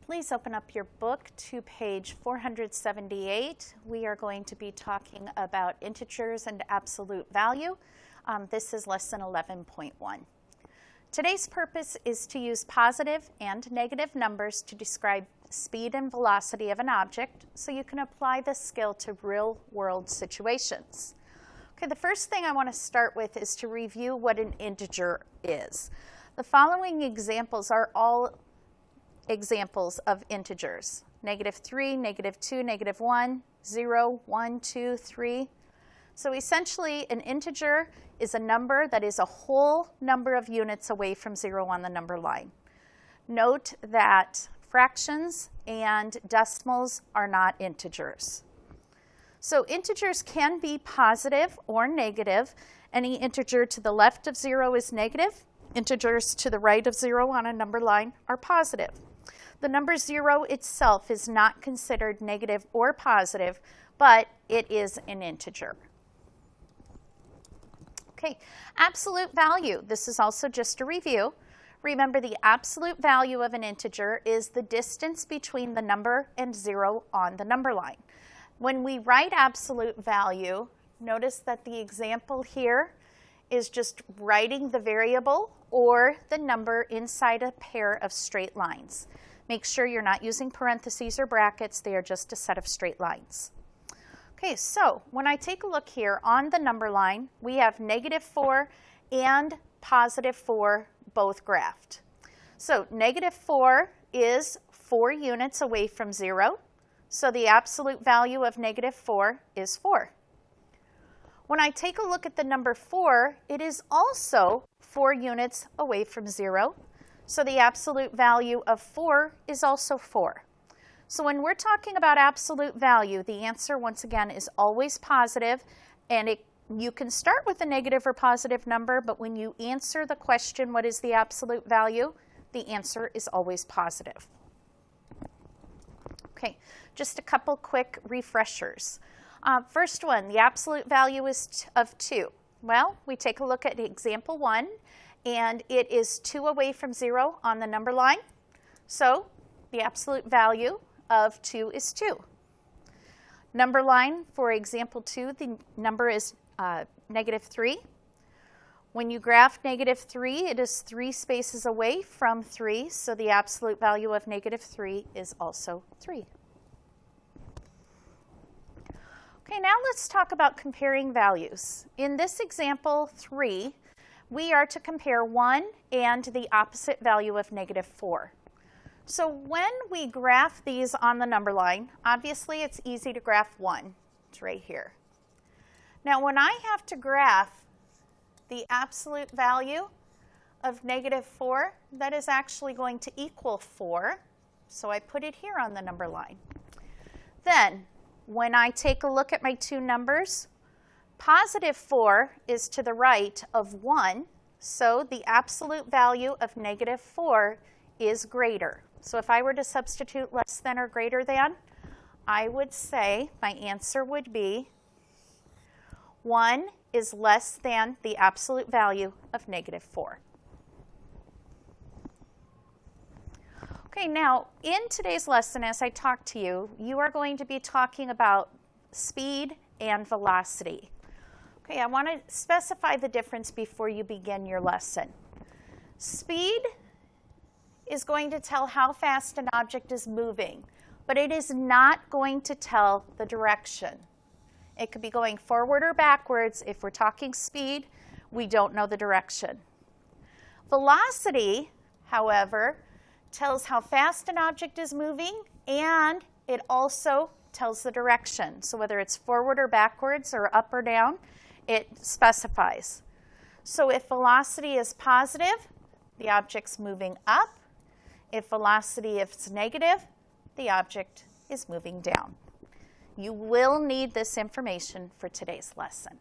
Please open up your book to page 478. We are going to be talking about integers and absolute value. This is lesson 11.1. Today's purpose is to use positive and negative numbers to describe speed and velocity of an object so you can apply this skill to real-world situations. Okay, the first thing I want to start with is to review what an integer is. The following examples are all examples of integers: -3, -2, -1, 0, 1, 2, 3. So essentially, an integer is a number that is a whole number of units away from 0 on the number line. Note that fractions and decimals are not integers. So integers can be positive or negative. Any integer to the left of 0 is negative. Integers to the right of 0 on a number line are positive. The number 0 itself is not considered negative or positive, but it is an integer. Okay, absolute value. This is also just a review. Remember, the absolute value of an integer is the distance between the number and 0 on the number line. When we write absolute value, notice that the example here is just writing the variable or the number inside a pair of straight lines. Make sure you're not using parentheses or brackets. They are just a set of straight lines. Okay, so when I take a look here on the number line, we have -4 and +4 both graphed. So -4 is 4 units away from 0. So the absolute value of -4 is 4. When I take a look at the number 4, it is also 4 units away from 0. So the absolute value of 4 is also 4. So when we're talking about absolute value, the answer, once again, is always positive. And you can start with a negative or positive number, but when you answer the question, what is the absolute value, the answer is always positive. Okay, just a couple quick refreshers. First one, the absolute value is of 2. Well, we take a look at example 1. And it is 2 away from 0 on the number line. So the absolute value of 2 is 2. Number line for example 2, the number is -3. When you graph -3, it is 3 spaces away from 3. So the absolute value of -3 is also 3. Okay, now let's talk about comparing values. In this example 3, we are to compare 1 and the opposite value of -4. So when we graph these on the number line, obviously it's easy to graph 1. It's right here. Now when I have to graph the absolute value of -4, that is actually going to equal 4. So I put it here on the number line. Then when I take a look at my two numbers, +4 is to the right of 1, so the absolute value of -4 is greater. So if I were to substitute less than or greater than, I would say my answer would be 1 is less than the absolute value of -4. Okay, now in today's lesson, as I talk to you, you are going to be talking about speed and velocity. Okay, I want to specify the difference before you begin your lesson. Speed is going to tell how fast an object is moving, but it is not going to tell the direction. It could be going forward or backwards. If we're talking speed, we don't know the direction. Velocity, however, tells how fast an object is moving, and it also tells the direction. So whether it's forward or backwards or up or down, it specifies. So if velocity is positive, the object's moving up. If velocity is negative, the object is moving down. You will need this information for today's lesson.